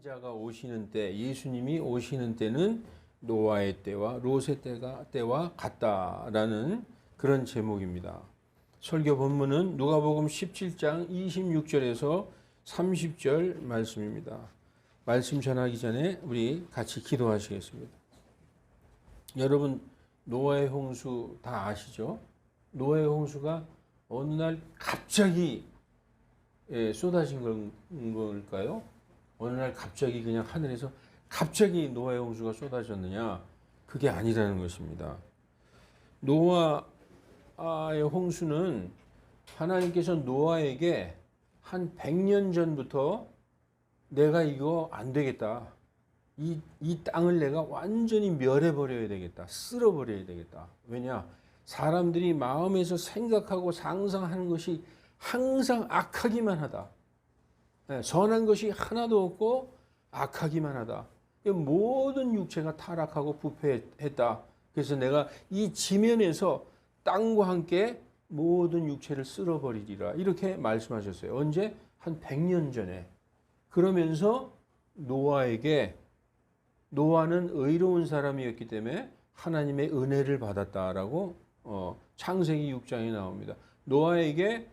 인자가 오시는 때, 예수님이 오시는 때는 노아의 때와 롯의 때와 같다라는 그런 제목입니다. 설교 본문은 누가복음 17장 26절에서 30절 말씀입니다. 말씀 전하기 전에 우리 같이 기도하시겠습니다. 여러분, 노아의 홍수 다 아시죠? 노아의 홍수가 어느 날 갑자기 쏟아진 걸까요? 어느 날 갑자기 그냥 하늘에서 갑자기 노아의 홍수가 쏟아졌느냐? 그게 아니라는 것입니다. 노아의 홍수는 하나님께서 노아에게 한 100년 전부터 내가 이거 안 되겠다. 이 땅을 내가 완전히 멸해버려야 되겠다. 쓸어버려야 되겠다. 왜냐? 사람들이 마음에서 생각하고 상상하는 것이 항상 악하기만 하다. 선한 것이 하나도 없고 악하기만 하다. 모든 육체가 타락하고 부패했다. 그래서 내가 이 지면에서 땅과 함께 모든 육체를 쓸어버리리라. 이렇게 말씀하셨어요. 언제? 한 100년 전에. 그러면서 노아는 의로운 사람이었기 때문에 하나님의 은혜를 받았다라고 창세기 6장에 나옵니다. 노아에게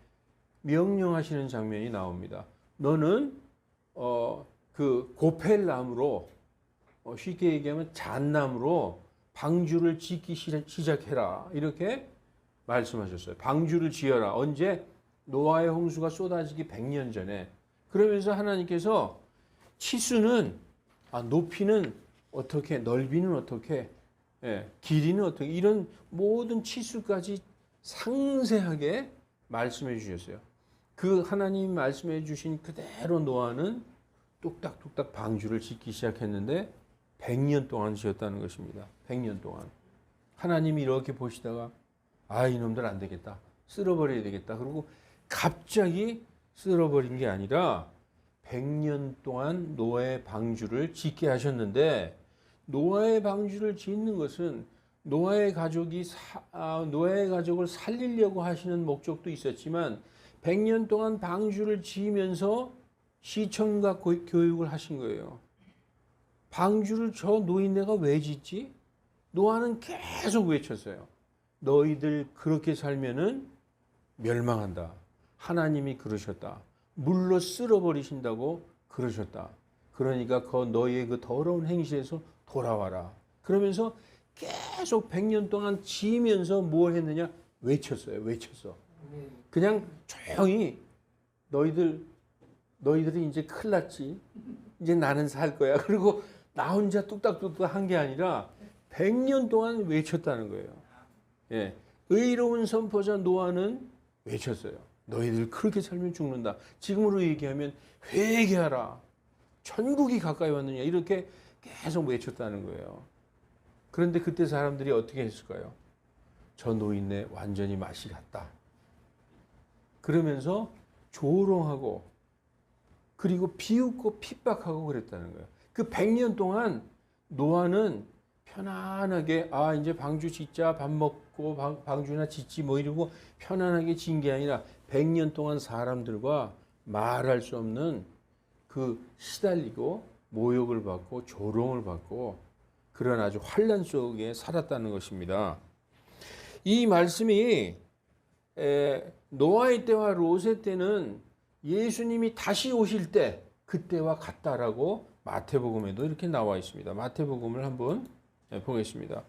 명령하시는 장면이 나옵니다. 너는 그 고펠나무로 쉽게 얘기하면 잣나무로 방주를 짓기 시작해라. 이렇게 말씀하셨어요. 방주를 지어라. 언제? 노아의 홍수가 쏟아지기 100년 전에. 그러면서 하나님께서 치수는 높이는 어떻게, 넓이는 어떻게, 길이는 어떻게, 이런 모든 치수까지 상세하게 말씀해 주셨어요. 그 하나님이 말씀해 주신 그대로 노아는 뚝딱뚝딱 방주를 짓기 시작했는데 100년 동안 지었다는 것입니다. 100년 동안. 하나님이 이렇게 보시다가 이놈들 안 되겠다. 쓸어버려야 되겠다. 그리고 갑자기 쓸어버린 게 아니라 100년 동안 노아의 방주를 짓게 하셨는데, 노아의 방주를 짓는 것은 노아의 가족을 살리려고 하시는 목적도 있었지만 100년 동안 방주를 지으면서 시청각 교육을 하신 거예요. 방주를 저 노인네가 왜 짓지? 노아는 계속 외쳤어요. 너희들 그렇게 살면은 멸망한다. 하나님이 그러셨다. 물로 쓸어버리신다고 그러셨다. 그러니까 너희의 그 더러운 행실에서 돌아와라. 그러면서 계속 100년 동안 지으면서 뭘 했느냐? 외쳤어요. 그냥 조용히 너희들이 이제 큰일 났지. 이제 나는 살 거야. 그리고 나 혼자 뚝딱뚝딱 한 게 아니라 100년 동안 외쳤다는 거예요. 의로운 선포자 노아는 외쳤어요. 너희들 그렇게 살면 죽는다. 지금으로 얘기하면 회개하라. 천국이 가까이 왔느냐. 이렇게 계속 외쳤다는 거예요. 그런데 그때 사람들이 어떻게 했을까요? 저 노인네 완전히 맛이 갔다. 그러면서 조롱하고 그리고 비웃고 핍박하고 그랬다는 거예요. 그 100년 동안 노아는 편안하게 이제 방주 짓자, 밥 먹고 방주나 짓지 뭐 이러고 편안하게 진 게 아니라 100년 동안 사람들과 말할 수 없는 그 시달리고 모욕을 받고 조롱을 받고 그런 아주 환난 속에 살았다는 것입니다. 이 말씀이 노아의 때와 롯의 때는 예수님이 다시 오실 때 그때와 같다라고 마태복음에도 이렇게 나와 있습니다. 마태복음을 한번 보겠습니다.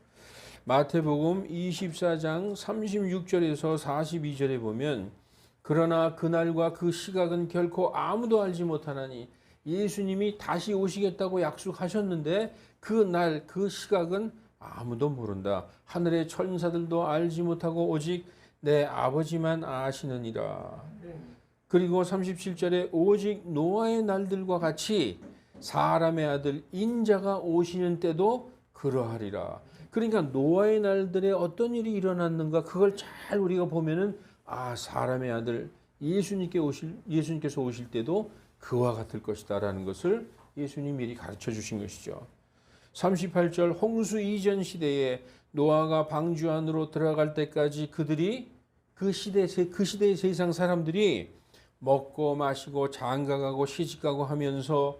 마태복음 24장 36절에서 42절에 보면 그러나 그날과 그 시각은 결코 아무도 알지 못하나니 예수님이 다시 오시겠다고 약속하셨는데 그날 그 시각은 아무도 모른다. 하늘의 천사들도 알지 못하고 오직 내 아버지만 아시느니라. 그리고 37절에 오직 노아의 날들과 같이 사람의 아들 인자가 오시는 때도 그러하리라. 그러니까 노아의 날들에 어떤 일이 일어났는가 그걸 잘 우리가 보면은 사람의 아들 예수님께서 오실 때도 그와 같을 것이다라는 것을 예수님 미리 가르쳐 주신 것이죠. 38절 홍수 이전 시대에 노아가 방주 안으로 들어갈 때까지 그들이 그 시대의 세상 사람들이 먹고 마시고 장가가고 시집가고 하면서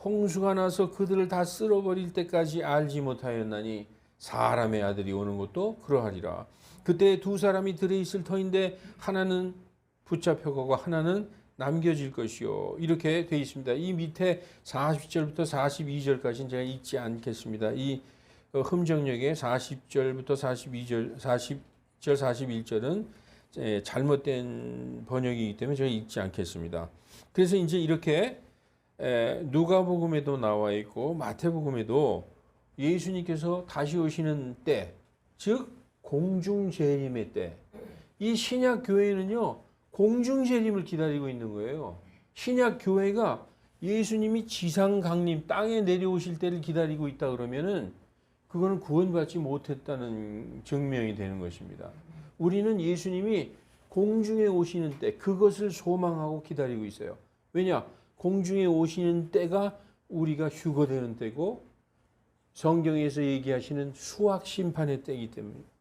홍수가 나서 그들을 다 쓸어버릴 때까지 알지 못하였나니 사람의 아들이 오는 것도 그러하리라. 그때 두 사람이 들에 있을 터인데 하나는 붙잡혀가고 하나는 남겨질 것이요. 이렇게 되어 있습니다. 이 밑에 40절부터 42절까지는 제가 읽지 않겠습니다. 이 흠정역의 40절부터 42절, 40절, 41절은 잘못된 번역이기 때문에 제가 읽지 않겠습니다. 그래서 이제 이렇게 누가복음에도 나와 있고 마태복음에도 예수님께서 다시 오시는 때, 즉 공중 재림의 때, 이 신약 교회는요 공중 재림을 기다리고 있는 거예요. 신약 교회가 예수님이 지상 강림 땅에 내려오실 때를 기다리고 있다 그러면은 그거는 구원받지 못했다는 증명이 되는 것입니다. 우리는 예수님이 공중에 오시는 때 그것을 소망하고 기다리고 있어요. 왜냐? 공중에 오시는 때가 우리가 휴거되는 때고 성경에서 얘기하시는 수학 심판의 때이기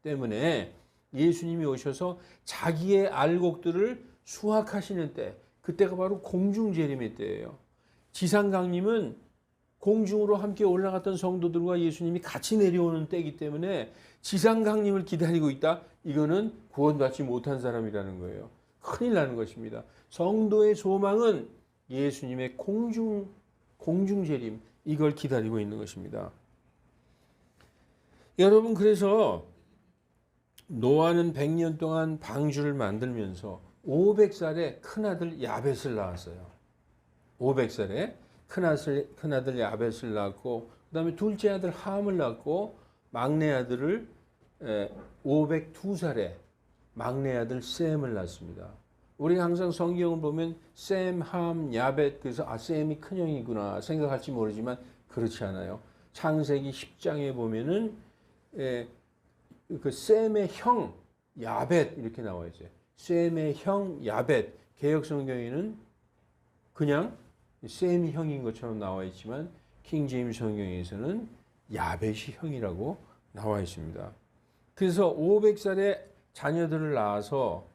때문에 예수님이 오셔서 자기의 알곡들을 수확하시는 때, 그때가 바로 공중 재림의 때예요. 지상 강림은 공중으로 함께 올라갔던 성도들과 예수님이 같이 내려오는 때이기 때문에 지상 강림을 기다리고 있다. 이거는 구원받지 못한 사람이라는 거예요. 큰일 나는 것입니다. 성도의 소망은 예수님의 공중 재림, 이걸 기다리고 있는 것입니다. 여러분, 그래서 노아는 100년 동안 방주를 만들면서 500살에 큰아들 야벳을 낳았어요. 500살에 큰아들 야벳을 낳고 그 다음에 둘째 아들 함을 낳고 막내 아들을 502살에 막내 아들 셈을 낳습니다. 우리가 항상 성경을 보면 셈, 함, 야벳, 그래서 셈이 큰형이구나 생각할지 모르지만 그렇지 않아요. 창세기 10장에 보면은 그 셈의 형 야벳 이렇게 나와 있어요. 셈의 형 야벳. 개역 성경에는 그냥 셈이 형인 것처럼 나와 있지만 킹제임스 성경에서는 야벳이 형이라고 나와 있습니다. 그래서 500살에 자녀들을 낳아서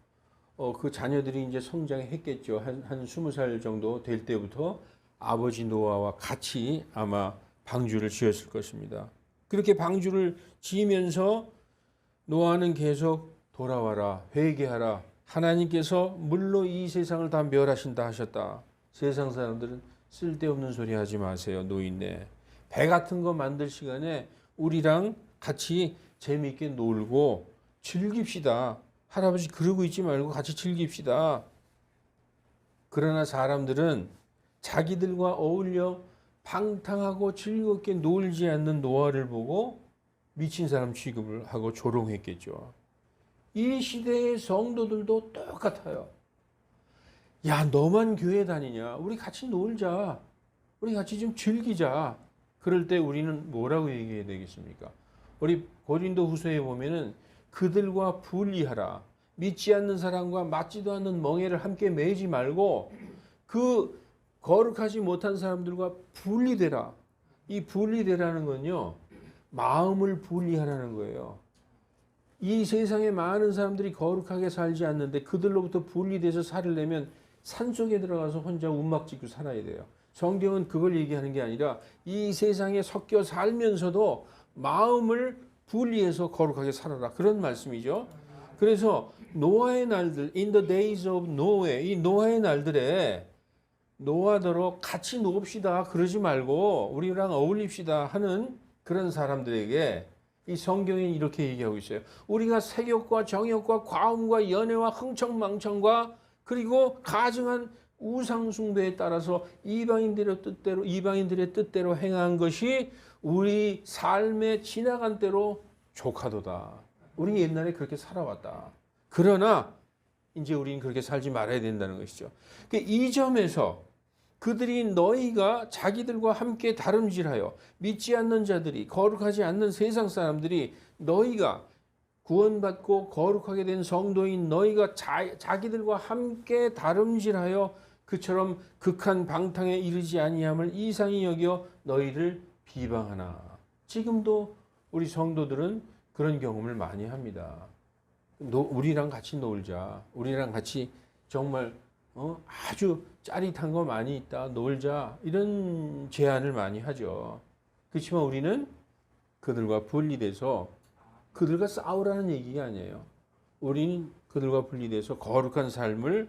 그 자녀들이 이제 성장했겠죠. 한 20살 정도 될 때부터 아버지 노아와 같이 아마 방주를 지었을 것입니다. 그렇게 방주를 지으면서 노아는 계속 돌아와라, 회개하라. 하나님께서 물로 이 세상을 다 멸하신다 하셨다. 세상 사람들은 쓸데없는 소리 하지 마세요. 노인네. 배 같은 거 만들 시간에 우리랑 같이 재미있게 놀고 즐깁시다. 할아버지 그러고 있지 말고 같이 즐깁시다. 그러나 사람들은 자기들과 어울려 방탕하고 즐겁게 놀지 않는 노아를 보고 미친 사람 취급을 하고 조롱했겠죠. 이 시대의 성도들도 똑같아요. 야, 너만 교회 다니냐? 우리 같이 놀자. 우리 같이 좀 즐기자. 그럴 때 우리는 뭐라고 얘기해야 되겠습니까? 우리 고린도 후서에 보면은 그들과 분리하라. 믿지 않는 사람과 맞지도 않는 멍에를 함께 매지 말고 그 거룩하지 못한 사람들과 분리되라. 이 분리되라는 건요, 마음을 분리하라는 거예요. 이 세상에 많은 사람들이 거룩하게 살지 않는데 그들로부터 분리돼서 살려면 산속에 들어가서 혼자 움막 짓고 살아야 돼요. 성경은 그걸 얘기하는 게 아니라 이 세상에 섞여 살면서도 마음을 분리해서 거룩하게 살아라. 그런 말씀이죠. 그래서 노아의 날들, in the days of Noah, 이 노아의 날들에 노아더러 같이 놉시다 그러지 말고 우리랑 어울립시다 하는 그런 사람들에게 이 성경이 이렇게 얘기하고 있어요. 우리가 색욕과 정욕과 과음과 연애와 흥청망청과 그리고 가증한 우상숭배에 따라서 이방인들의 뜻대로 행한 것이 우리 삶의 지나간 때로 조카도다. 우리 옛날에 그렇게 살아왔다. 그러나 이제 우리는 그렇게 살지 말아야 된다는 것이죠. 이 점에서 그들이 너희가 자기들과 함께 다름질하여 믿지 않는 자들이, 거룩하지 않는 세상 사람들이 너희가 구원받고 거룩하게 된 성도인 너희가 자기들과 함께 다름질하여 그처럼 극한 방탕에 이르지 아니함을 이상히 여겨 너희를 비방하나. 지금도 우리 성도들은 그런 경험을 많이 합니다. 우리랑 같이 놀자. 우리랑 같이 정말 아주 짜릿한 거 많이 있다, 놀자, 이런 제안을 많이 하죠. 그렇지만 우리는 그들과 분리돼서 그들과 싸우라는 얘기가 아니에요. 우리는 그들과 분리돼서 거룩한 삶을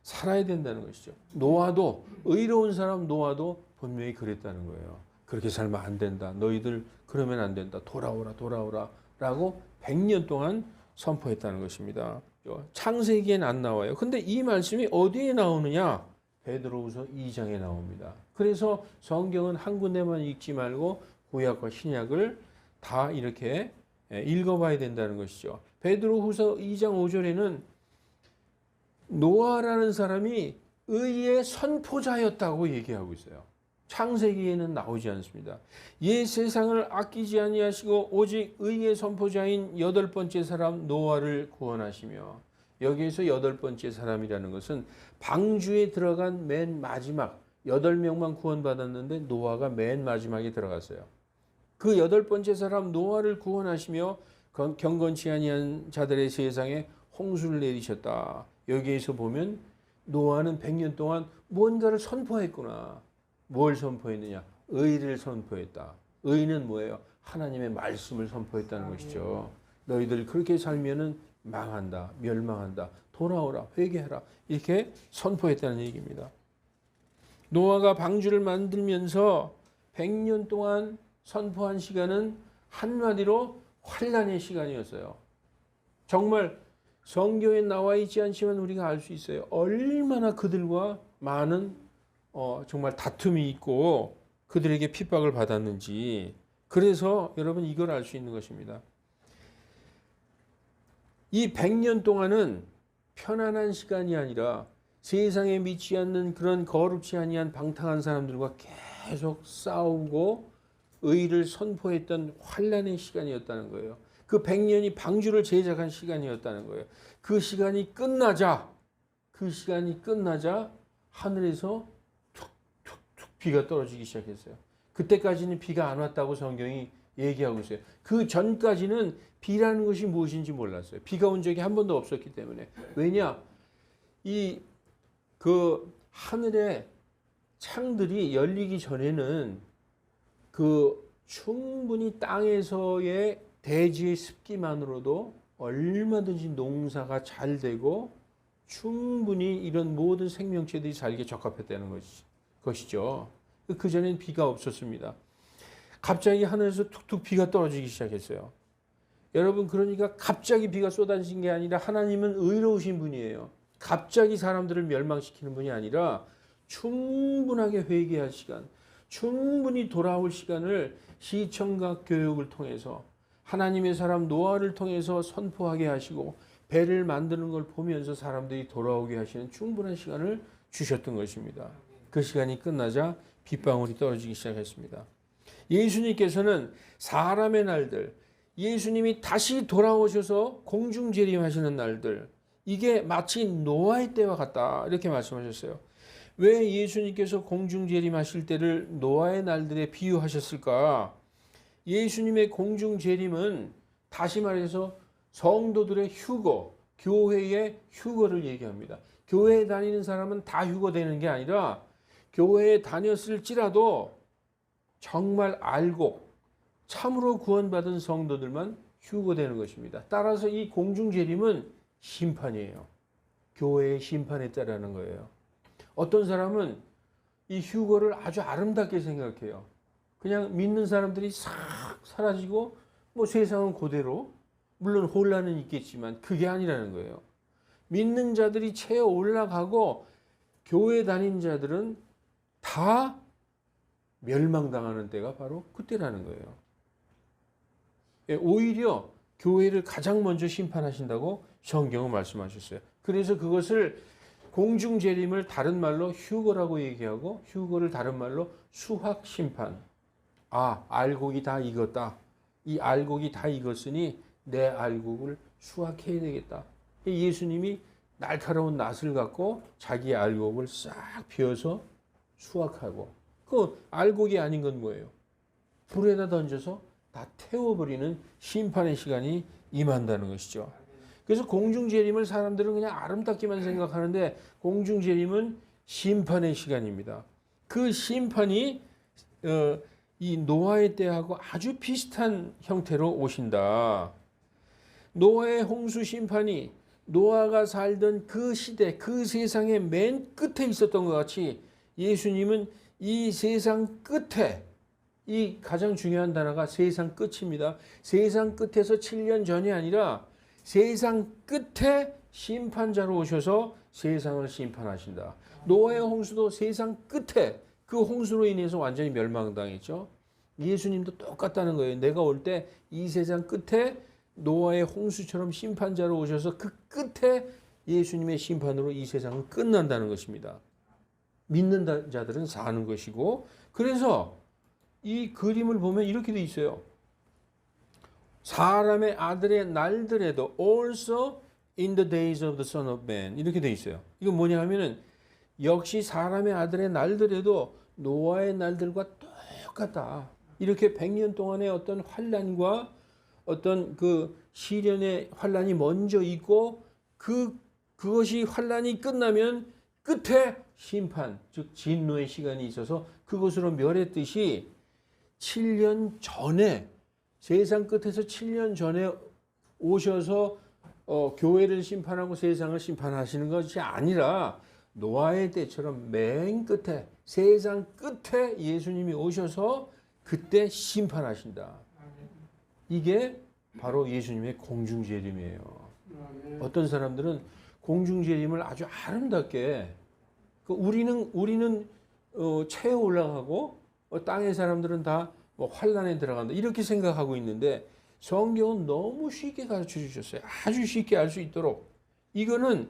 살아야 된다는 것이죠. 노아도, 의로운 사람 노아도 분명히 그랬다는 거예요. 그렇게 살면 안 된다. 너희들 그러면 안 된다. 돌아오라, 돌아오라 라고 100년 동안 선포했다는 것입니다. 창세기엔 안 나와요. 근데 이 말씀이 어디에 나오느냐? 베드로후서 2장에 나옵니다. 그래서 성경은 한 군데만 읽지 말고 구약과 신약을 다 이렇게 읽어봐야 된다는 것이죠. 베드로후서 2장 5절에는 노아라는 사람이 의의 선포자였다고 얘기하고 있어요. 창세기에는 나오지 않습니다. 옛 세상을 아끼지 아니하시고 오직 의의 선포자인 8번째 사람 노아를 구원하시며, 여기에서 8번째 사람이라는 것은 방주에 들어간 맨 마지막 8명만 구원받았는데 노아가 맨 마지막에 들어갔어요. 그 8번째 사람 노아를 구원하시며 경건치 아니한 자들의 세상에 홍수를 내리셨다. 여기에서 보면 노아는 100년 동안 뭔가를 선포했구나. 뭘 선포했느냐? 의를 선포했다. 의는 뭐예요? 하나님의 말씀을 선포했다는 것이죠. 너희들 그렇게 살면은 망한다, 멸망한다, 돌아오라, 회개하라, 이렇게 선포했다는 얘기입니다. 노아가 방주를 만들면서 100년 동안 선포한 시간은 한마디로 환난의 시간이었어요. 정말 성경에 나와 있지 않지만 우리가 알 수 있어요. 얼마나 그들과 많은 정말 다툼이 있고 그들에게 핍박을 받았는지. 그래서 여러분 이걸 알 수 있는 것입니다. 이 100년 동안은 편안한 시간이 아니라 세상에 미치 않는 그런 거룩지 아니한 방탕한 사람들과 계속 싸우고 의를 선포했던 환난의 시간이었다는 거예요. 그 100년이 방주를 제작한 시간이었다는 거예요. 그 시간이 끝나자 하늘에서 툭툭툭 비가 떨어지기 시작했어요. 그때까지는 비가 안 왔다고 성경이 얘기하고 있어요. 그 전까지는 비라는 것이 무엇인지 몰랐어요. 비가 온 적이 한 번도 없었기 때문에. 왜냐? 그 하늘의 창들이 열리기 전에는 충분히 땅에서의 대지의 습기만으로도 얼마든지 농사가 잘 되고 충분히 이런 모든 생명체들이 살기에 적합했다는 것이죠. 그 전엔 비가 없었습니다. 갑자기 하늘에서 툭툭 비가 떨어지기 시작했어요. 여러분, 그러니까 갑자기 비가 쏟아진 게 아니라 하나님은 의로우신 분이에요. 갑자기 사람들을 멸망시키는 분이 아니라 충분하게 회개할 시간, 충분히 돌아올 시간을 시청각 교육을 통해서 하나님의 사람 노아를 통해서 선포하게 하시고 배를 만드는 걸 보면서 사람들이 돌아오게 하시는 충분한 시간을 주셨던 것입니다. 그 시간이 끝나자 빗방울이 떨어지기 시작했습니다. 예수님께서는 사람의 날들, 예수님이 다시 돌아오셔서 공중재림하시는 날들, 이게 마치 노아의 때와 같다, 이렇게 말씀하셨어요. 왜 예수님께서 공중재림하실 때를 노아의 날들에 비유하셨을까? 예수님의 공중재림은 다시 말해서 성도들의 휴거, 교회의 휴거를 얘기합니다. 교회에 다니는 사람은 다 휴거되는 게 아니라 교회에 다녔을지라도 정말 알고 참으로 구원받은 성도들만 휴거되는 것입니다. 따라서 이 공중재림은 심판이에요. 교회의 심판에 따르는 거예요. 어떤 사람은 이 휴거를 아주 아름답게 생각해요. 그냥 믿는 사람들이 싹 사라지고 뭐 세상은 그대로, 물론 혼란은 있겠지만 그게 아니라는 거예요. 믿는 자들이 채어 올라가고 교회 다닌 자들은 다 멸망당하는 때가 바로 그때라는 거예요. 오히려 교회를 가장 먼저 심판하신다고 성경은 말씀하셨어요. 그래서 그것을 공중재림을 다른 말로 휴거라고 얘기하고 휴거를 다른 말로 수확심판. 아, 알곡이 다 익었다. 이 알곡이 다 익었으니 내 알곡을 수확해야 되겠다. 예수님이 날카로운 낫을 갖고 자기의 알곡을 싹 베어서 수확하고, 그 알곡이 아닌 건 뭐예요? 불에다 던져서 다 태워버리는 심판의 시간이 임한다는 것이죠. 그래서 공중재림을 사람들은 그냥 아름답게만 생각하는데 공중재림은 심판의 시간입니다. 그 심판이 이 노아의 때하고 아주 비슷한 형태로 오신다. 노아의 홍수 심판이 노아가 살던 그 시대, 그 세상의 맨 끝에 있었던 것 같이 예수님은 이 세상 끝에, 이 가장 중요한 단어가 세상 끝입니다. 세상 끝에서 7년 전이 아니라 세상 끝에 심판자로 오셔서 세상을 심판하신다. 노아의 홍수도 세상 끝에 그 홍수로 인해서 완전히 멸망당했죠. 예수님도 똑같다는 거예요. 내가 올 때 이 세상 끝에 노아의 홍수처럼 심판자로 오셔서 그 끝에 예수님의 심판으로 이 세상은 끝난다는 것입니다. 믿는 자들은 사는 것이고, 그래서 이 그림을 보면 이렇게 돼 있어요. 사람의 아들의 날들에도 also in the days of the Son of Man 이렇게 돼 있어요. 이건 뭐냐 하면은 역시 사람의 아들의 날들에도 노아의 날들과 똑같다. 이렇게 100년 동안의 어떤 환난과 어떤 그 시련의 환난이 먼저 있고 그것이 환난이 끝나면 끝에 심판, 즉 진노의 시간이 있어서 그것으로 멸했듯이 7년 전에 세상 끝에서 7년 전에 오셔서 교회를 심판하고 세상을 심판하시는 것이 아니라 노아의 때처럼 맨 끝에 세상 끝에 예수님이 오셔서 그때 심판하신다. 이게 바로 예수님의 공중재림이에요. 어떤 사람들은 공중재림을 아주 아름답게 우리는 체에 올라가고 땅의 사람들은 다 환란에 들어간다 이렇게 생각하고 있는데 성경은 너무 쉽게 가르쳐 주셨어요. 아주 쉽게 알 수 있도록. 이거는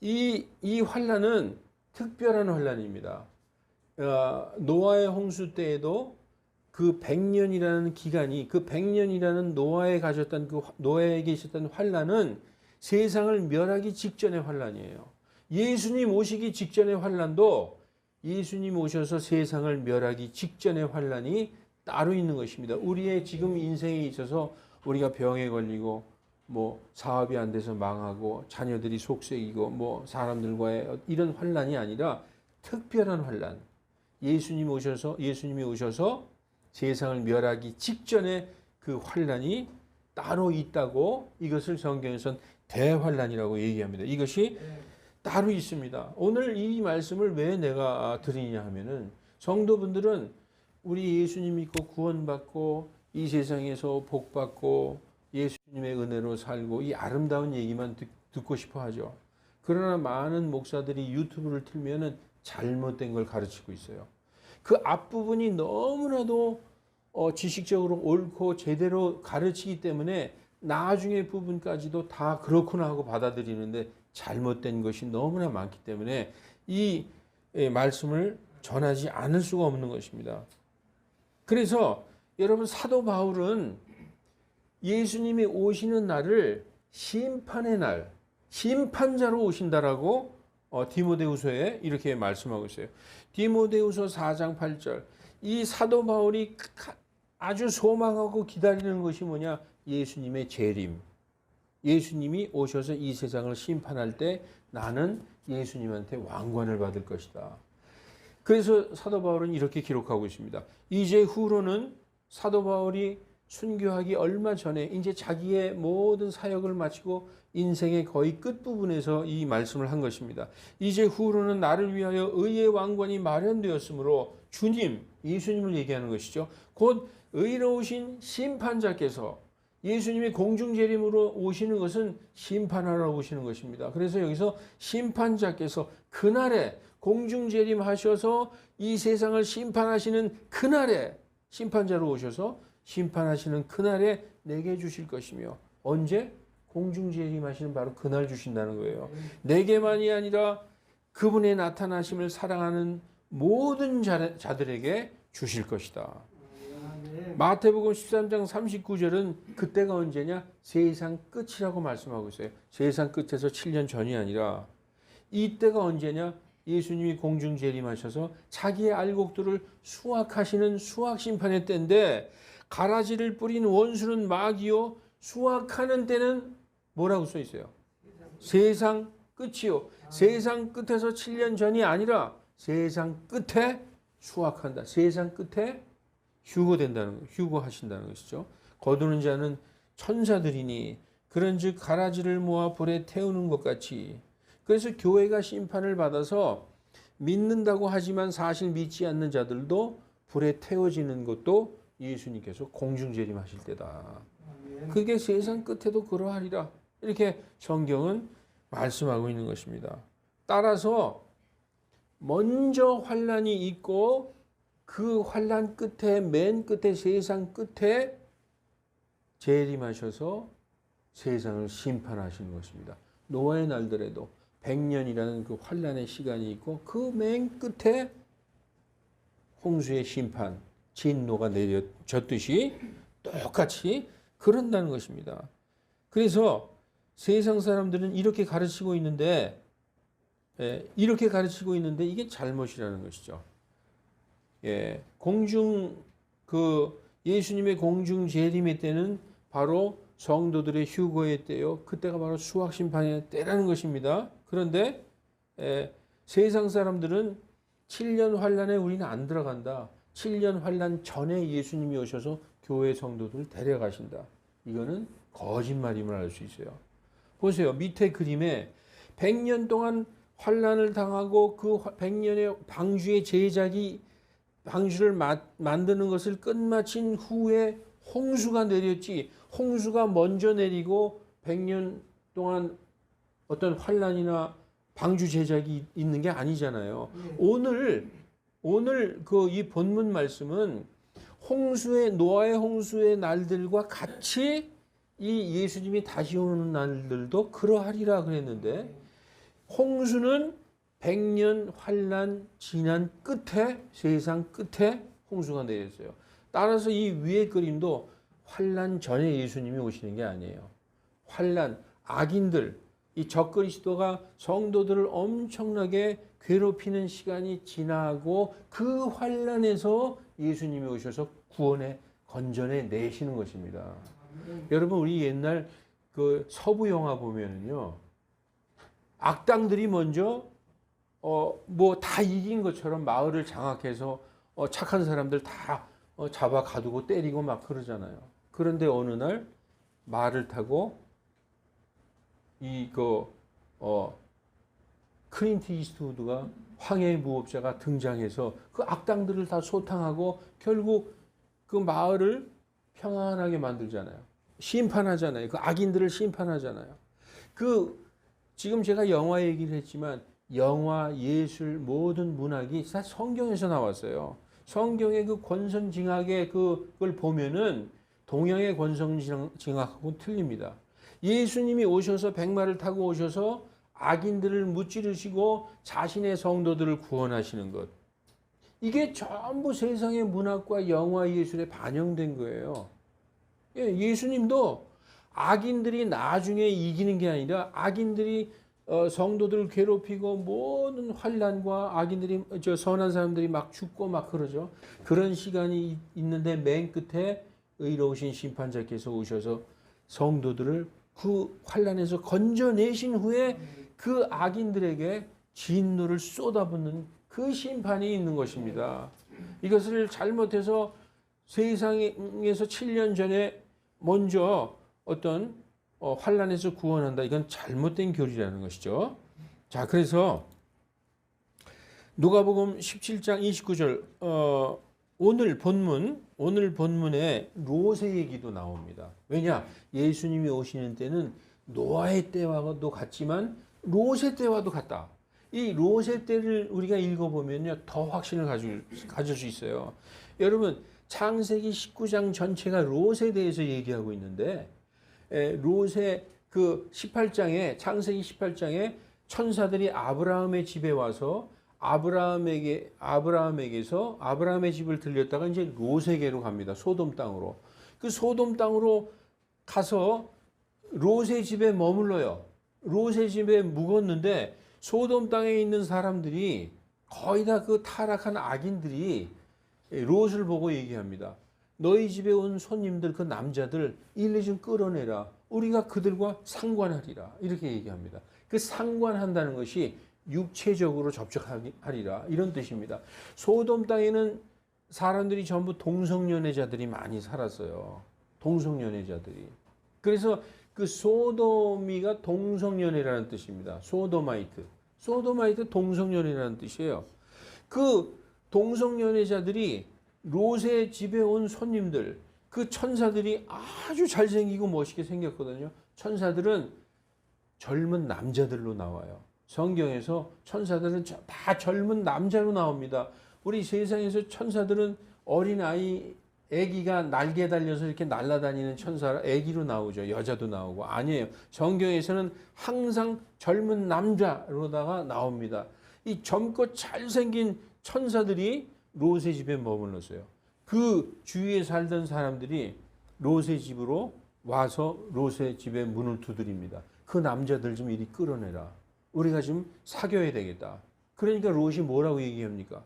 이 환란은 특별한 환란입니다. 노아의 홍수 때에도 그 100년이라는 기간이, 그 100년이라는 노아에게 있었던 환란은 세상을 멸하기 직전의 환란이에요. 예수님 오시기 직전의 환란도 예수님 오셔서 세상을 멸하기 직전의 환란이 따로 있는 것입니다. 우리의 지금 인생에 있어서 우리가 병에 걸리고 사업이 안 돼서 망하고 자녀들이 속썩이고 사람들과의 이런 환란이 아니라 특별한 환란. 예수님이 오셔서 세상을 멸하기 직전에 그 환란이 따로 있다고 이것을 성경에서는 대환란이라고 얘기합니다. 이것이 따로 있습니다. 오늘 이 말씀을 왜 내가 드리냐 하면은 성도분들은 우리 예수님 믿고 구원받고 이 세상에서 복받고 예수님의 은혜로 살고 이 아름다운 얘기만 듣고 싶어 하죠. 그러나 많은 목사들이 유튜브를 틀면은 잘못된 걸 가르치고 있어요. 그 앞부분이 너무나도 지식적으로 옳고 제대로 가르치기 때문에 나중에 부분까지도 다 그렇구나 하고 받아들이는데 잘못된 것이 너무나 많기 때문에 이 말씀을 전하지 않을 수가 없는 것입니다. 그래서 여러분 사도 바울은 예수님이 오시는 날을 심판의 날, 심판자로 오신다라고 디모데후서에 이렇게 말씀하고 있어요. 디모데후서 4장 8절. 이 사도 바울이 아주 소망하고 기다리는 것이 뭐냐? 예수님의 재림. 예수님이 오셔서 이 세상을 심판할 때 나는 예수님한테 왕관을 받을 것이다. 그래서 사도 바울은 이렇게 기록하고 있습니다. 이제 후로는 사도 바울이 순교하기 얼마 전에 이제 자기의 모든 사역을 마치고 인생의 거의 끝부분에서 이 말씀을 한 것입니다. 이제 후로는 나를 위하여 의의 왕관이 마련되었으므로 주님, 예수님을 얘기하는 것이죠. 곧 의로우신 심판자께서 예수님이 공중재림으로 오시는 것은 심판하러 오시는 것입니다. 그래서 여기서 심판자께서 그날에 공중재림하셔서 이 세상을 심판하시는 그날에 심판자로 오셔서 심판하시는 그날에 내게 주실 것이며 언제? 공중재림하시는 바로 그날 주신다는 거예요. 내게만이 아니라 그분의 나타나심을 사랑하는 모든 자들에게 주실 것이다. 마태복음 13장 39절은 그때가 언제냐? 세상 끝이라고 말씀하고 있어요. 세상 끝에서 7년 전이 아니라 이때가 언제냐? 예수님이 공중재림하셔서 자기의 알곡들을 수확하시는 수확심판의 때인데 가라지를 뿌린 원수는 마귀요 수확하는 때는 뭐라고 써 있어요? 세상 끝이요. 세상 끝에서 7년 전이 아니라 세상 끝에 수확한다. 세상 끝에 휴거하신다는 것이죠. 거두는 자는 천사들이니 그런즉 가라지를 모아 불에 태우는 것 같이. 그래서 교회가 심판을 받아서 믿는다고 하지만 사실 믿지 않는 자들도 불에 태워지는 것도 예수님께서 공중재림하실 때다. 그게 세상 끝에도 그러하리라. 이렇게 성경은 말씀하고 있는 것입니다. 따라서 먼저 환난이 있고 그 환난 끝에 맨 끝에 세상 끝에 재림하셔서 세상을 심판하시는 것입니다. 노아의 날들에도 100년이라는 그 환난의 시간이 있고 그 맨 끝에 홍수의 심판, 진노가 내려졌듯이 똑같이 그런다는 것입니다. 그래서 세상 사람들은 이렇게 가르치고 있는데 이게 잘못이라는 것이죠. 예수님의 공중 재림의 때는 바로 성도들의 휴거의 때요. 그때가 바로 수확 심판의 때라는 것입니다. 그런데 세상 사람들은 7년 환란에 우리는 안 들어간다. 7년 환란 전에 예수님이 오셔서 교회 성도들을 데려가신다. 이거는 거짓말임을 알 수 있어요. 보세요. 밑에 그림에 100년 동안 환란을 당하고 그 100년의 방주의 제작이 방주를 만드는 것을 끝마친 후에 홍수가 내렸지. 홍수가 먼저 내리고 100년 동안 어떤 환란이나 방주 제작이 있는 게 아니잖아요. 오늘 이 본문 말씀은 노아의 홍수의 날들과 같이 이 예수님이 다시 오는 날들도 그러하리라 그랬는데 홍수는 100년 환란 지난 끝에 세상 끝에 홍수가 내렸어요. 따라서 이 위의 그림도 환란 전에 예수님이 오시는 게 아니에요. 환란, 악인들, 이 적그리스도가 성도들을 엄청나게 괴롭히는 시간이 지나고 그 환란에서 예수님이 오셔서 구원의 건전해 내시는 것입니다. 여러분 우리 옛날 그 서부 영화 보면은요. 악당들이 먼저 뭐 다 이긴 것처럼 마을을 장악해서 착한 사람들 다 잡아 가두고 때리고 막 그러잖아요. 그런데 어느 날 말을 타고 클린트 이스트우드가 황해의 무법자가 등장해서 그 악당들을 다 소탕하고 결국 그 마을을 평안하게 만들잖아요. 심판하잖아요. 그 악인들을 심판하잖아요. 지금 제가 영화 얘기를 했지만 영화, 예술, 모든 문학이 다 성경에서 나왔어요. 성경의 그 권선징악의 그걸 보면은 동양의 권선징악하고는 틀립니다. 예수님이 오셔서 백마를 타고 오셔서 악인들을 무찌르시고 자신의 성도들을 구원하시는 것. 이게 전부 세상의 문학과 영화, 예술에 반영된 거예요. 예수님도 악인들이 나중에 이기는 게 아니라 악인들이 성도들을 괴롭히고 모든 환난과 악인들이 선한 사람들이 막 죽고 막 그러죠. 그런 시간이 있는데 맨 끝에 의로우신 심판자께서 오셔서 성도들을 그 환난에서 건져내신 후에 그 악인들에게 진노를 쏟아붓는 그 심판이 있는 것입니다. 이것을 잘못해서 세상에서 7년 전에 먼저 어떤 환난에서 구원한다. 이건 잘못된 교리라는 것이죠. 자, 그래서 누가복음 17장 29절 오늘 본문에 롯의 얘기도 나옵니다. 왜냐? 예수님이 오시는 때는 노아의 때와도 같지만 롯의 때와도 같다. 이 롯의 때를 우리가 읽어보면요, 더 확신을 가질 수 있어요. 여러분, 창세기 19장 전체가 롯에 대해서 얘기하고 있는데, 롯의 그 18장에, 창세기 18장에 천사들이 아브라함의 집에 와서 아브라함에게서 아브라함의 집을 들렸다가 이제 롯에게로 갑니다. 소돔 땅으로. 그 소돔 땅으로 가서 롯의 집에 머물러요. 롯의 집에 묵었는데 소돔 땅에 있는 사람들이 거의 다 그 타락한 악인들이 롯을 보고 얘기합니다. 너희 집에 온 손님들 그 남자들 일리 좀 끌어내라. 우리가 그들과 상관하리라. 이렇게 얘기합니다. 그 상관한다는 것이 육체적으로 접촉하리라 이런 뜻입니다. 소돔 땅에는 사람들이 전부 동성연애자들이 많이 살았어요. 동성연애자들이. 그래서 그 소돔이가 동성연애라는 뜻입니다. 소도마이트. 소도마이트 동성연애라는 뜻이에요. 그 동성연애자들이 롯의 집에 온 손님들, 그 천사들이 아주 잘생기고 멋있게 생겼거든요. 천사들은 젊은 남자들로 나와요. 성경에서 천사들은 다 젊은 남자로 나옵니다. 우리 세상에서 천사들은 어린아이, 아기가 날개 달려서 이렇게 날아다니는 천사, 아기로 나오죠. 여자도 나오고. 아니에요. 성경에서는 항상 젊은 남자로다가 나옵니다. 이 젊고 잘생긴 천사들이 롯의 집에 머물렀어요. 그 주위에 살던 사람들이 롯의 집으로 와서 롯의 집에 문을 두드립니다. 그 남자들 좀 이리 끌어내라. 우리가 좀 사귀어야 되겠다. 그러니까 롯이 뭐라고 얘기합니까?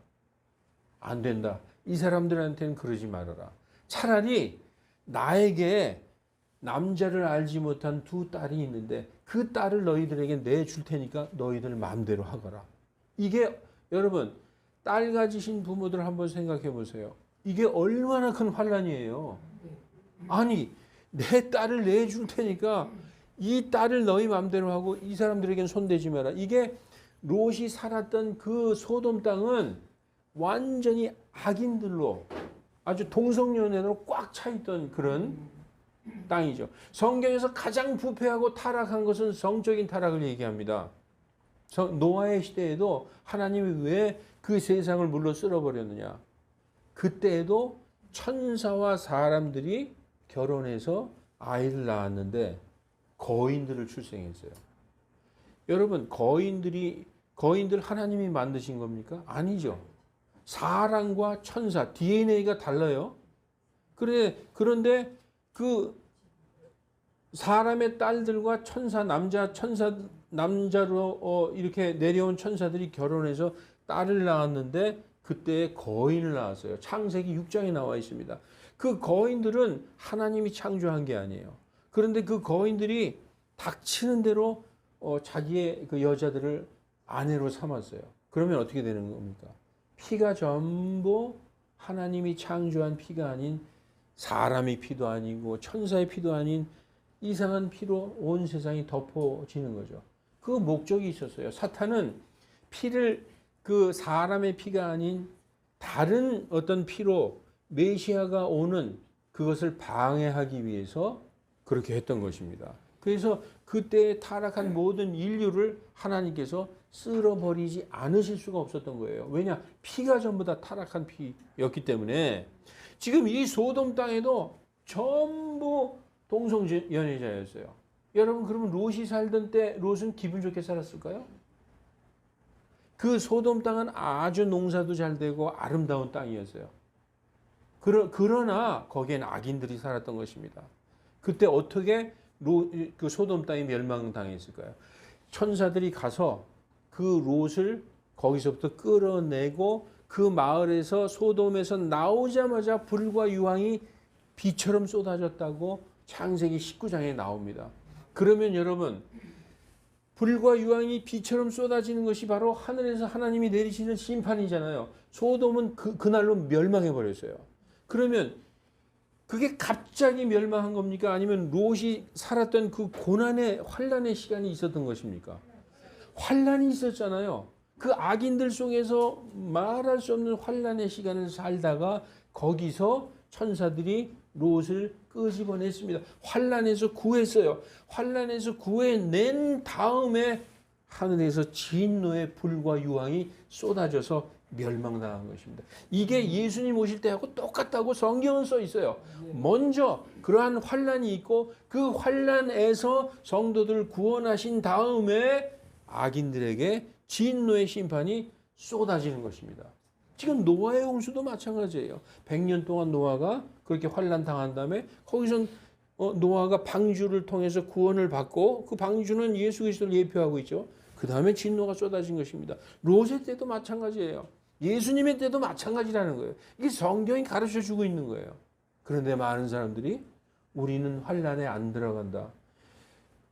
안 된다. 이 사람들한테는 그러지 말아라. 차라리 나에게 남자를 알지 못한 두 딸이 있는데 그 딸을 너희들에게 내줄 테니까 너희들 마음대로 하거라. 이게 여러분 딸 가지신 부모들 한번 생각해 보세요. 이게 얼마나 큰 환란이에요. 아니 내 딸을 내줄 테니까 이 딸을 너희 마음대로 하고 이 사람들에겐 손대지 마라. 이게 롯이 살았던 그 소돔 땅은 완전히 악인들로 아주 동성연애로 꽉 차 있던 그런 땅이죠. 성경에서 가장 부패하고 타락한 것은 성적인 타락을 얘기합니다. 노아의 시대에도 하나님이 왜 그 세상을 물로 쓸어버렸느냐. 그때에도 천사와 사람들이 결혼해서 아이를 낳았는데 거인들을 출생했어요. 여러분 거인들 하나님이 만드신 겁니까? 아니죠. 사람과 천사 DNA가 달라요. 그런데 그 사람의 딸들과 남자로 이렇게 내려온 천사들이 결혼해서 딸을 낳았는데 그때 거인을 낳았어요. 창세기 6장에 나와 있습니다. 그 거인들은 하나님이 창조한 게 아니에요. 그런데 그 거인들이 닥치는 대로 자기의 그 여자들을 아내로 삼았어요. 그러면 어떻게 되는 겁니까? 피가 전부 하나님이 창조한 피가 아닌 사람의 피도 아니고 천사의 피도 아닌 이상한 피로 온 세상이 덮어지는 거죠. 그 목적이 있었어요. 사탄은 피를 그 사람의 피가 아닌 다른 어떤 피로 메시아가 오는 그것을 방해하기 위해서 그렇게 했던 것입니다. 그래서 그때 타락한 모든 인류를 하나님께서 쓸어버리지 않으실 수가 없었던 거예요. 왜냐? 피가 전부 다 타락한 피였기 때문에 지금 이 소돔 땅에도 전부 동성연애자였어요. 여러분 그러면 롯이 살던 때 롯은 기분 좋게 살았을까요? 그 소돔 땅은 아주 농사도 잘 되고 아름다운 땅이었어요. 그러나 거기에는 악인들이 살았던 것입니다. 그때 어떻게 그 소돔 땅이 멸망당했을까요? 천사들이 가서 그 롯을 거기서부터 끌어내고 그 마을에서 소돔에서 나오자마자 불과 유황이 비처럼 쏟아졌다고 창세기 19장에 나옵니다. 그러면 여러분 불과 유황이 비처럼 쏟아지는 것이 바로 하늘에서 하나님이 내리시는 심판이잖아요. 소돔은 그날로 멸망해 버렸어요. 그러면 그게 갑자기 멸망한 겁니까? 아니면 롯이 살았던 그 고난의 환란의 시간이 있었던 것입니까? 환란이 있었잖아요. 그 악인들 속에서 말할 수 없는 환란의 시간을 살다가 거기서 천사들이 롯을 끄집어냈습니다. 환란에서 구했어요. 환란에서 구해낸 다음에 하늘에서 진노의 불과 유황이 쏟아져서 멸망당한 것입니다. 이게 예수님 오실 때하고 똑같다고 성경은 써 있어요. 먼저 그러한 환란이 있고 그 환란에서 성도들을 구원하신 다음에 악인들에게 진노의 심판이 쏟아지는 것입니다. 지금 노아의 홍수도 마찬가지예요. 100년 동안 노아가 그렇게 환란 당한 다음에 거기서 노아가 방주를 통해서 구원을 받고 그 방주는 예수 그리스도를 예표하고 있죠. 그 다음에 진노가 쏟아진 것입니다. 롯의 때도 마찬가지예요. 예수님의 때도 마찬가지라는 거예요. 이게 성경이 가르쳐 주고 있는 거예요. 그런데 많은 사람들이 우리는 환란에 안 들어간다.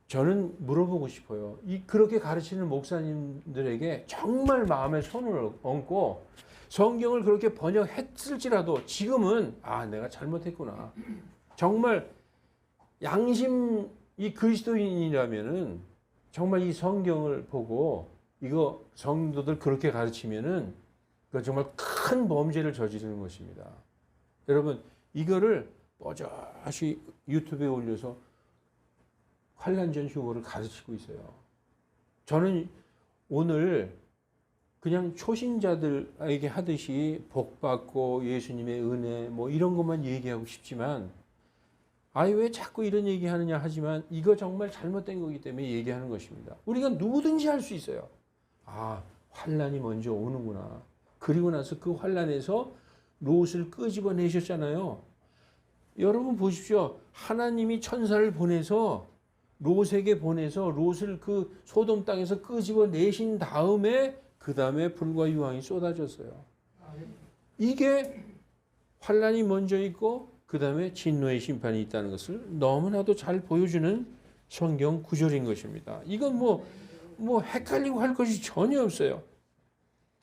저는 물어보고 싶어요. 그렇게 가르치는 목사님들에게 정말 마음에 손을 얹고 성경을 그렇게 번역했을지라도 지금은 내가 잘못했구나. 정말 양심 이 그리스도인이라면은 정말 이 성경을 보고 이거 성도들 그렇게 가르치면은 그 정말 큰 범죄를 저지르는 것입니다. 여러분 이거를 뽀젓이 유튜브에 올려서 환란전 휴거를 가르치고 있어요. 저는 오늘 그냥 초신자들에게 하듯이 복받고 예수님의 은혜 뭐 이런 것만 얘기하고 싶지만 왜 자꾸 이런 얘기하느냐 하지만 이거 정말 잘못된 거기 때문에 얘기하는 것입니다. 우리가 누구든지 할 수 있어요. 환란이 먼저 오는구나. 그리고 나서 그 환란에서 롯을 끄집어내셨잖아요. 여러분 보십시오. 하나님이 천사를 보내서 롯에게 보내서 롯을 그 소돔 땅에서 끄집어내신 다음에 그 다음에 불과 유황이 쏟아졌어요. 이게 환란이 먼저 있고 그 다음에 진노의 심판이 있다는 것을 너무나도 잘 보여주는 성경 구절인 것입니다. 이건 뭐 헷갈리고 할 것이 전혀 없어요.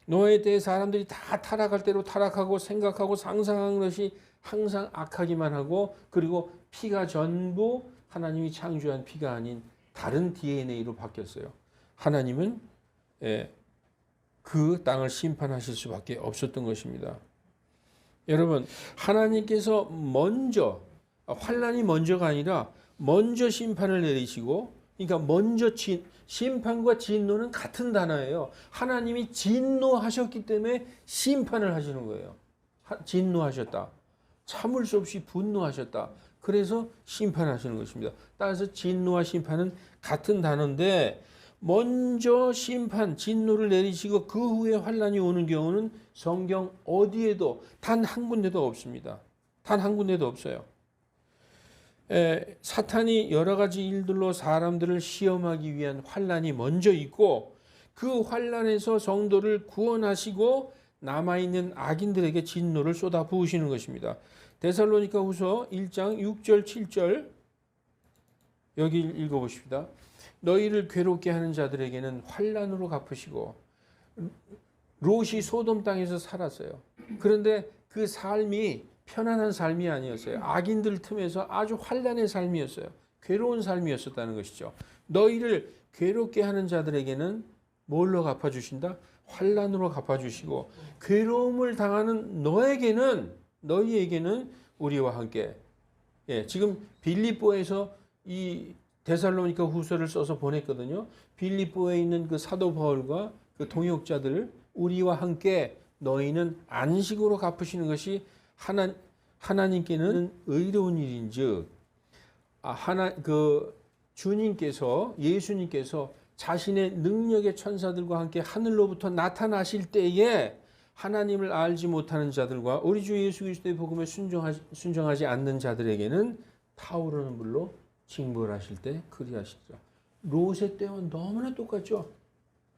노아에 대해 사람들이 다 타락할 대로 타락하고 생각하고 상상한 것이 항상 악하기만 하고 그리고 피가 전부 하나님이 창조한 피가 아닌 다른 DNA로 바뀌었어요. 하나님은 그 땅을 심판하실 수밖에 없었던 것입니다. 여러분 하나님께서 먼저 환란이 먼저가 아니라 먼저 심판을 내리시고 그러니까 먼저 심판과 진노는 같은 단어예요. 하나님이 진노하셨기 때문에 심판을 하시는 거예요. 진노하셨다. 참을 수 없이 분노하셨다. 그래서 심판하시는 것입니다. 따라서 진노와 심판은 같은 단어인데 먼저 심판, 진노를 내리시고 그 후에 환란이 오는 경우는 성경 어디에도 단 한 군데도 없습니다. 단 한 군데도 없어요. 사탄이 여러 가지 일들로 사람들을 시험하기 위한 환란이 먼저 있고 그 환란에서 성도를 구원하시고 남아있는 악인들에게 진노를 쏟아 부으시는 것입니다. 데살로니가 후서 1장 6절 7절 여기 읽어보십시다. 너희를 괴롭게 하는 자들에게는 환란으로 갚으시고 롯이 소돔 땅에서 살았어요. 그런데 그 삶이 편안한 삶이 아니었어요. 악인들 틈에서 아주 환란의 삶이었어요. 괴로운 삶이었었다는 것이죠. 너희를 괴롭게 하는 자들에게는 뭘로 갚아주신다? 환란으로 갚아주시고 괴로움을 당하는 너희에게는 우리와 함께 지금 빌립보에서 이 데살로니가 후서를 써서 보냈거든요. 빌립보에 있는 그 사도 바울과 그 동역자들을 우리와 함께 너희는 안식으로 갚으시는 것이 하나님께는 의로운 일인즉 주님께서 예수님께서 자신의 능력의 천사들과 함께 하늘로부터 나타나실 때에 하나님을 알지 못하는 자들과 우리 주 예수 그리스도의 복음에 순종하지 않는 자들에게는 타오르는 불로 징벌하실 때 그리하시죠. 롯의 때와 너무나 똑같죠.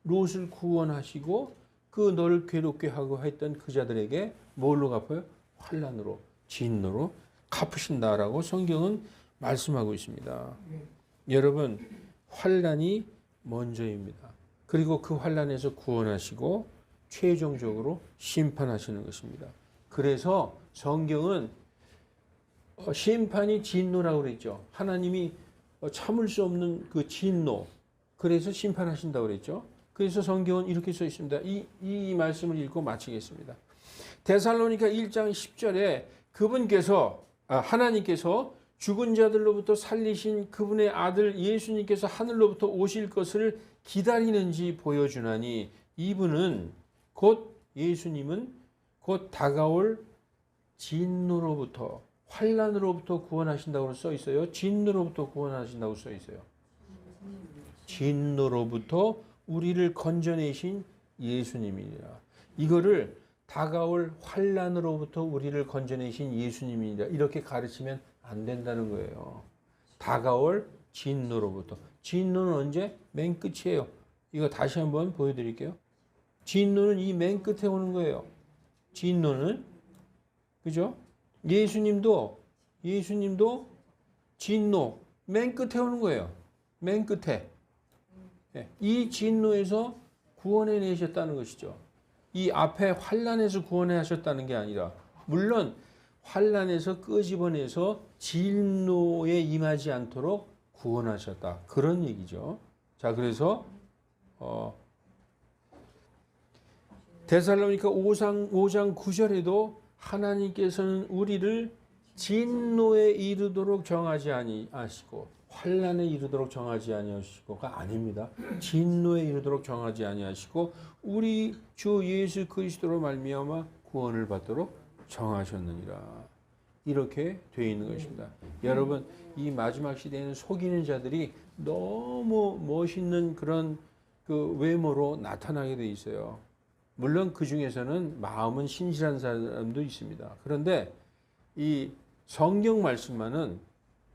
롯을 구원하시고 그 너를 괴롭게 하고 했던 그 자들에게 뭘로 갚아요? 환란으로, 진노로 갚으신다라고 성경은 말씀하고 있습니다. 여러분, 환란이 먼저입니다. 그리고 그 환란에서 구원하시고 최종적으로 심판하시는 것입니다. 그래서 성경은 심판이 진노라고 그랬죠. 하나님이 참을 수 없는 그 진노, 그래서 심판하신다고 그랬죠. 그래서 성경은 이렇게 써 있습니다. 이 말씀을 읽고 마치겠습니다. 데살로니가 1장 10절에 하나님께서 죽은 자들로부터 살리신 그분의 아들 예수님께서 하늘로부터 오실 것을 기다리는지 보여주나니 이분은 예수님은 곧 다가올 진노로부터 환란으로부터 구원하신다고 써 있어요. 진노로부터 구원하신다고 써 있어요. 진노로부터 우리를 건져내신 예수님이니라. 이거를 다가올 환란으로부터 우리를 건져내신 예수님이니라. 이렇게 가르치면 안 된다는 거예요. 다가올 진노로부터. 진노는 언제? 맨 끝이에요. 이거 다시 한번 보여드릴게요. 진노는 이 맨 끝에 오는 거예요. 진노는 그죠? 예수님도 예수님도 진노 맨 끝에 오는 거예요. 맨 끝에. 예, 이 진노에서 구원해 내셨다는 것이죠. 이 앞에 환난에서 구원해 하셨다는 게 아니라 물론 환난에서 끄집어내서 진노에 임하지 않도록 구원하셨다. 그런 얘기죠. 자, 그래서 데살로니가 5장 9절에도 하나님께서는 우리를 진노에 이르도록 정하지 아니하시고 환난에 이르도록 정하지 아니하시고가 아닙니다. 진노에 이르도록 정하지 아니하시고 우리 주 예수 그리스도로 말미암아 구원을 받도록 정하셨느니라. 이렇게 되어 있는 것입니다. 여러분, 이 마지막 시대에는 속이는 자들이 너무 멋있는 그런 그 외모로 나타나게 돼 있어요. 물론 그 중에서는 마음은 신실한 사람도 있습니다. 그런데 이 성경 말씀만은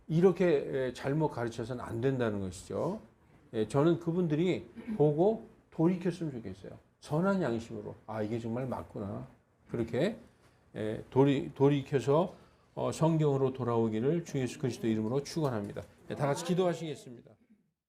이렇게 잘못 가르쳐서는 안 된다는 것이죠. 저는 그분들이 보고 돌이켰으면 좋겠어요. 선한 양심으로. 아, 이게 정말 맞구나. 그렇게 돌이켜서 성경으로 돌아오기를 주 예수 그리스도 이름으로 축원합니다. 다 같이 기도하시겠습니다.